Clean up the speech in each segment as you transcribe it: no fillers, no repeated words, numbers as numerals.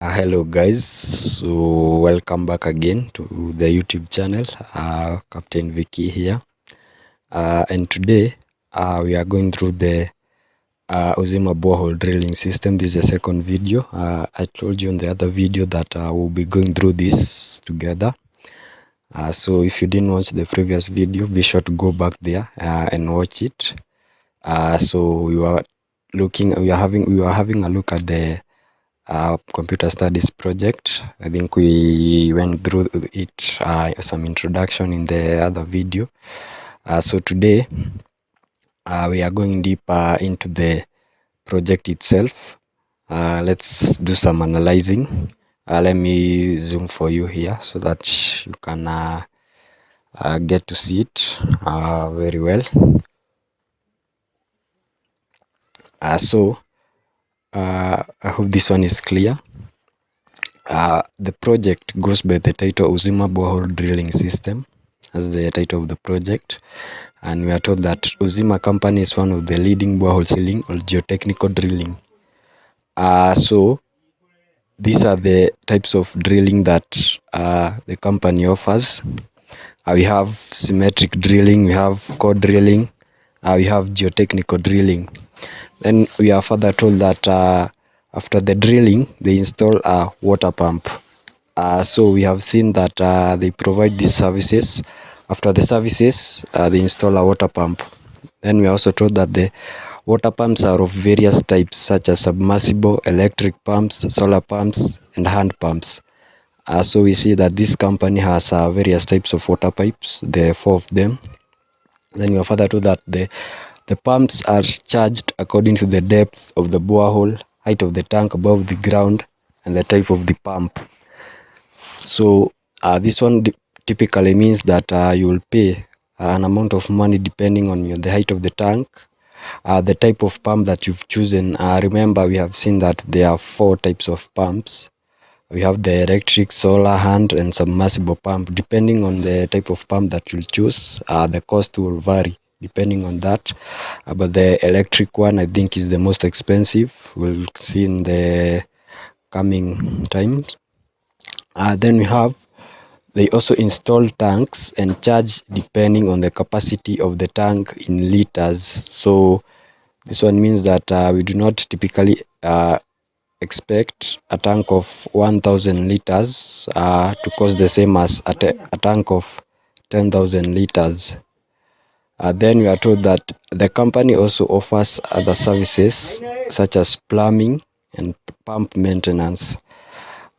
Hello guys, so welcome back again to the YouTube channel. Captain Vicky here, and today we are going through the Uzima borehole drilling system. This is the second video. I told you in the other video that we'll be going through this together. So if you didn't watch the previous video, be sure to go back there and watch it. So we are having a look at the computer studies project. I think we went through it, some introduction in the other video. So today we are going deeper into the project itself. Let's do some analyzing. Let me zoom for you here so that you can get to see it very well. I hope this one is clear. The project goes by the title Uzima Borehole Drilling System as the title of the project, and we are told that Uzima company is one of the leading borehole sealing or geotechnical drilling. So these are the types of drilling that the company offers. We have symmetric drilling, we have core drilling, we have geotechnical drilling. Then we are further told that after the drilling, they install a water pump. So we have seen that they provide these services. After the services, they install a water pump. Then we are also told that the water pumps are of various types, such as submersible, electric pumps, solar pumps, and hand pumps. So we see that this company has various types of water pipes, there are 4 of them. Then we are further told that the pumps are charged according to the depth of the borehole, height of the tank above the ground, and the type of the pump. So this one typically means that you will pay an amount of money depending on the height of the tank, the type of pump that you've chosen. Remember, we have seen that there are 4 types of pumps. We have the electric, solar, hand, and submersible pump. Depending on the type of pump that you'll choose, the cost will vary depending on that. But the electric one, I think, is the most expensive. We'll see in the coming times. Then they also install tanks and charge depending on the capacity of the tank in liters. So this one means that we do not typically expect a tank of 1000 liters to cost the same as a tank of 10,000 liters. Then we are told that the company also offers other services such as plumbing and pump maintenance.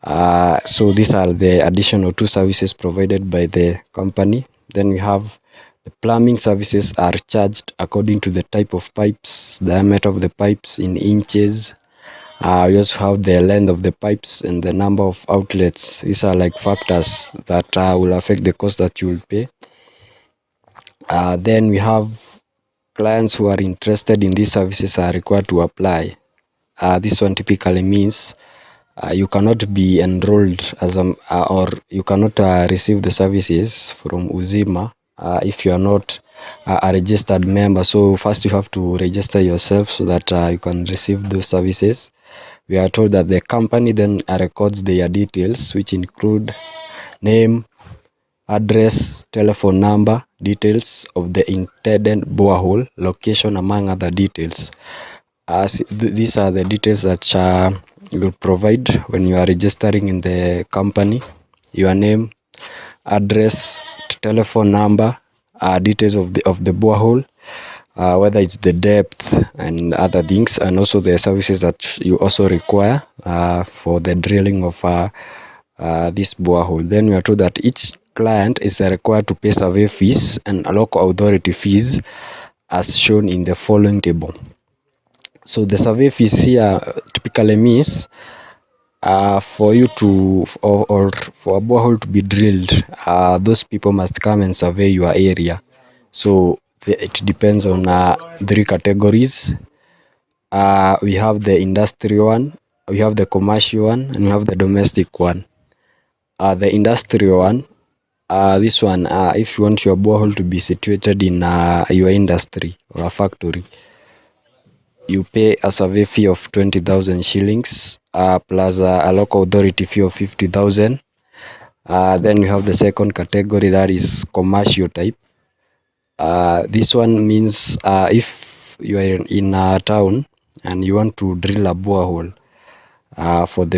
So these are the additional 2 services provided by the company. Then we have the plumbing services are charged according to the type of pipes, diameter of the pipes in inches. We also have the length of the pipes and the number of outlets. These are like factors that will affect the cost that you will pay. Then we have clients who are interested in these services are required to apply. This one typically means you cannot be enrolled as or you cannot receive the services from Uzima if you are not a registered member. So first you have to register yourself so that you can receive those services. We are told that the company then records their details, which include name, address, telephone number, details of the intended borehole, location, among other details. These are the details that you will provide when you are registering in the company: your name, address, telephone number, details of the borehole, whether it's the depth and other things, and also the services that you also require for the drilling of this borehole. Then we are told that each client is required to pay survey fees and local authority fees as shown in the following table. So the survey fees here typically means for you to or for a borehole to be drilled, those people must come and survey your area. So it depends on 3 categories. We have the industrial one, we have the commercial one, and we have the domestic one. The industrial one, this one, if you want your borehole to be situated in your industry or a factory, you pay a survey fee of 20,000 shillings. plus a local authority fee of 50,000. Then we have the second category, that is commercial type. This one means if you are in a town and you want to drill a borehole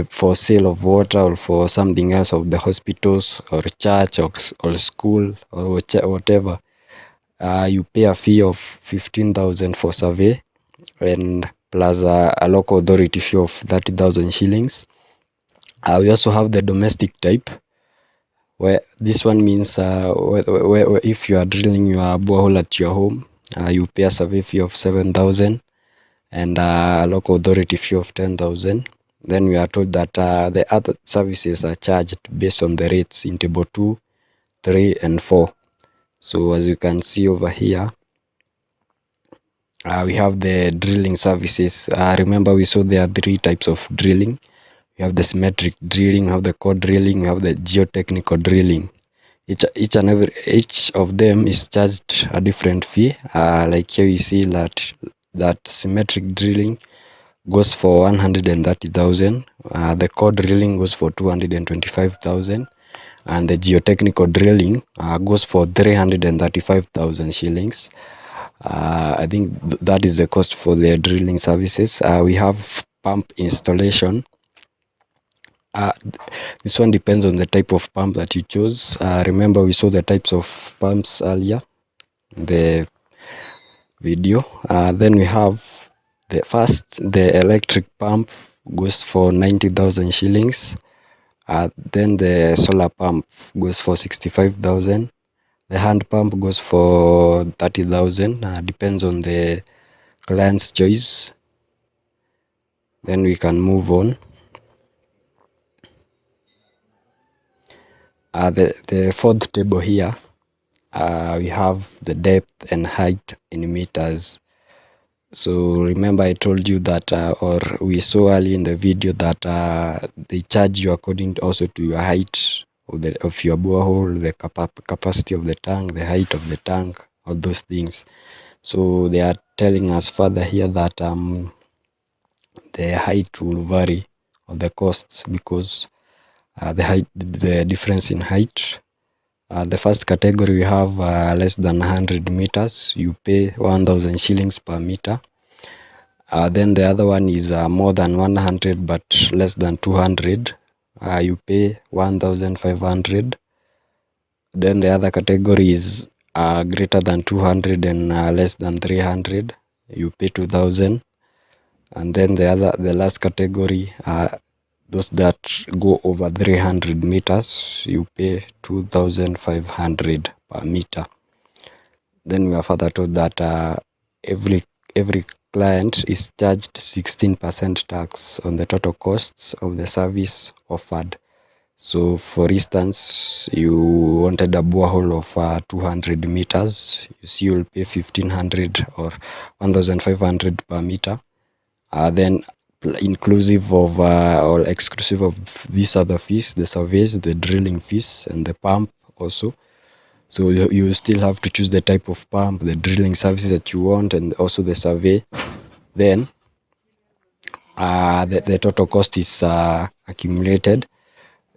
for sale of water or for something else of the hospitals or church or school or whatever, you pay a fee of 15,000 for survey, and plus a local authority fee of 30,000 shillings. We also have the domestic type, where this one means where if you are drilling your borehole at your home, you pay a survey fee of 7,000 and a local authority fee of 10,000. Then we are told that the other services are charged based on the rates in table 2, 3 and 4. So as you can see over here, we have the drilling services. Remember, we saw there are 3 types of drilling. We have the symmetric drilling, we have the core drilling, we have the geotechnical drilling. Each of them is charged a different fee. Like here you see that symmetric drilling goes for 130,000. The core drilling goes for 225,000, and the geotechnical drilling goes for 335,000 shillings. I think that is the cost for the drilling services. We have pump installation. This one depends on the type of pump that you choose. Remember, we saw the types of pumps earlier in the video. Then we have the electric pump goes for 90,000 shillings. Then the solar pump goes for 65,000. The hand pump goes for 30,000. Depends on the client's choice. Then we can move on. The fourth table here, we have the depth and height in meters. So remember, I told you that, or we saw early in the video that they charge you according also to your height of your borehole, the capacity of the tank, the height of the tank, all those things. So they are telling us further here that the height will vary, or the costs, because the difference in height. The first category, we have less than 100 meters. You pay 1,000 shillings per meter. Then the other one is more than 100 but less than 200. You pay 1,500. Then the other category is greater than 200 and less than 300. You pay 2,000. And then the last category, those that go over 300 meters, you pay 2,500 per meter. Then we are further told that every client is charged 16% tax on the total costs of the service offered. So for instance, you wanted a borehole of 200 meters, you see you'll pay 1,500 or 1,500 per meter. Then inclusive of or exclusive of these other fees, the surveys, the drilling fees, and the pump also. So you still have to choose the type of pump, the drilling services that you want, and also the survey. Then the total cost is accumulated.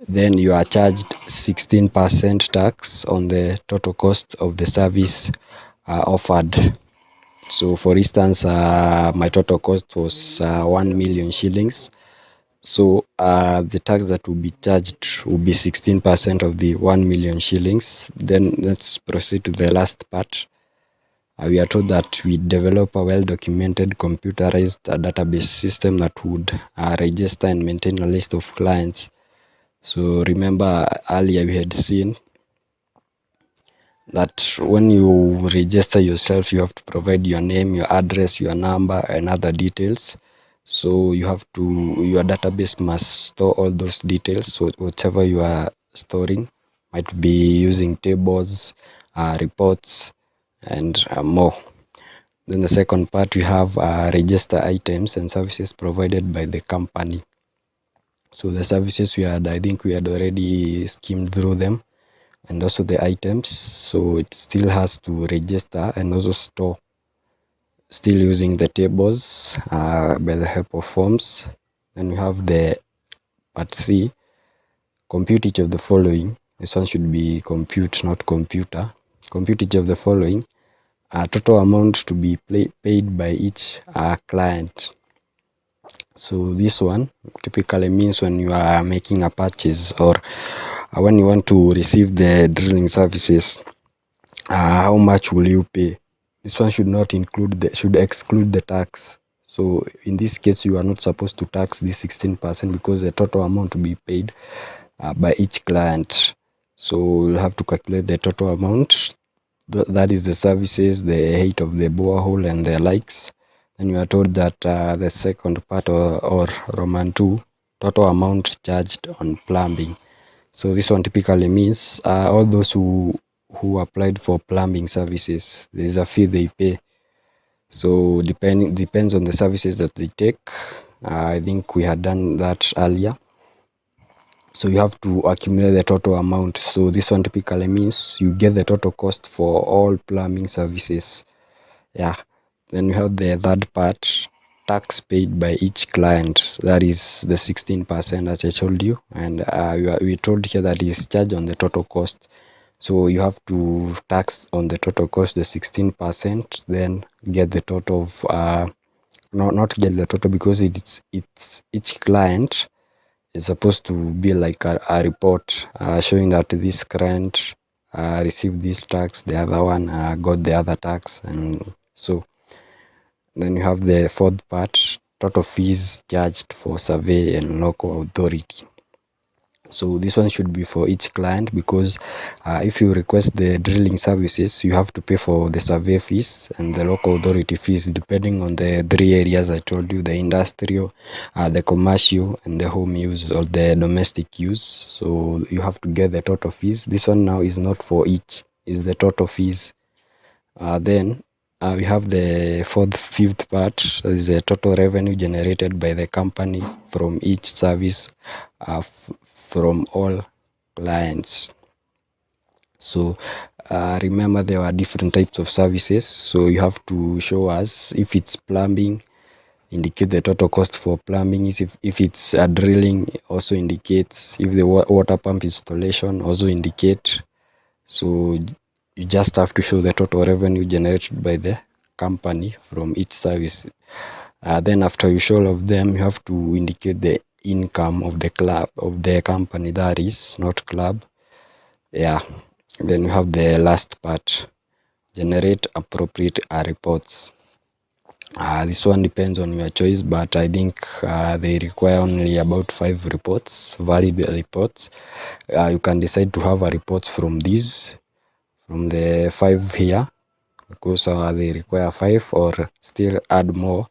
Then you are charged 16% tax on the total cost of the service offered. So for instance, my total cost was 1 million shillings. So the tax that will be charged will be 16% of the 1 million shillings. Then let's proceed to the last part. We are told that we develop a well-documented computerized database system that would register and maintain a list of clients. So remember earlier we had seen that when you register yourself, you have to provide your name, your address, your number, and other details. So your database must store all those details. So whatever you are storing might be using tables, reports, and more. Then the second part, we have register items and services provided by the company. So the services I think we had already skimmed through them, and also the items. So it still has to register and also store, still using the tables by the help of forms. Then we have the part C, compute each of the following. This one should be compute, not computer. Compute each of the following. Total amount to be paid by each client. So this one typically means when you are making a purchase, or when you want to receive the drilling services, how much will you pay? This one should not should exclude the tax. So in this case, you are not supposed to tax this 16% because the total amount to be paid by each client. So you'll have to calculate the total amount. That is the services, the height of the borehole and the likes. Then you are told that the second part, or Roman 2, total amount charged on plumbing. So this one typically means all those who applied for plumbing services, there is a fee they pay. So depends on the services that they take. I think we had done that earlier. So you have to accumulate the total amount. So this one typically means you get the total cost for all plumbing services. Yeah. Then you have the third part, tax paid by each client. That is the 16% that I told you. And we told here that is charged on the total cost. So you have to tax on the total cost the 16%, then get the total of not get the total, because it's each client is supposed to be like a report showing that this client received this tax, the other one got the other tax, and so then you have the fourth part, total fees charged for survey and local authority. So this one should be for each client, because if you request the drilling services, you have to pay for the survey fees and the local authority fees, depending on the three areas I told you: the industrial, the commercial, and the home use or the domestic use. So you have to get the total fees. This one now is not for each, is the total fees. Then we have the fifth part, is the total revenue generated by the company from each service from all clients. So remember, there are different types of services, so you have to show us if it's plumbing, indicate the total cost for plumbing. If it's drilling, also indicates. If the water pump installation, also indicate. So you just have to show the total revenue generated by the company from each service. Then after you show all of them, you have to indicate the income of the club, of the company, that is, not club. Yeah. Then you have the last part, generate appropriate reports. This one depends on your choice, but I think they require only about 5 reports, valid reports. You can decide to have a reports from these, from the 5 here, because they require 5, or still add more,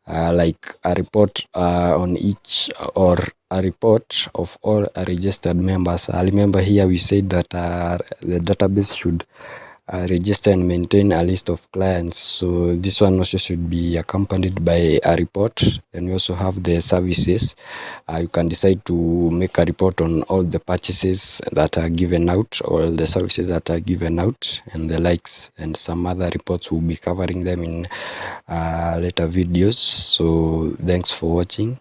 like a report on each, or a report of all registered members. Remember here we said that the database should register and maintain a list of clients. So this one also should be accompanied by a report. And we also have the services. You can decide to make a report on all the purchases that are given out, all the services that are given out, and the likes, and some other reports. Will be covering them in later videos. So thanks for watching.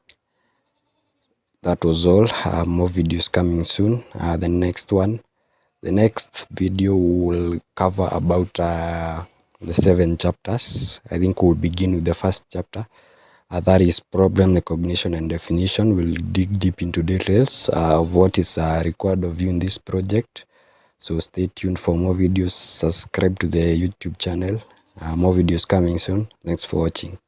That was all. More videos coming soon. The next video will cover about the 7 chapters. I think we'll begin with the first chapter. That is problem recognition and definition. We'll dig deep into details of what is required of you in this project. So stay tuned for more videos. Subscribe to the YouTube channel. More videos coming soon. Thanks for watching.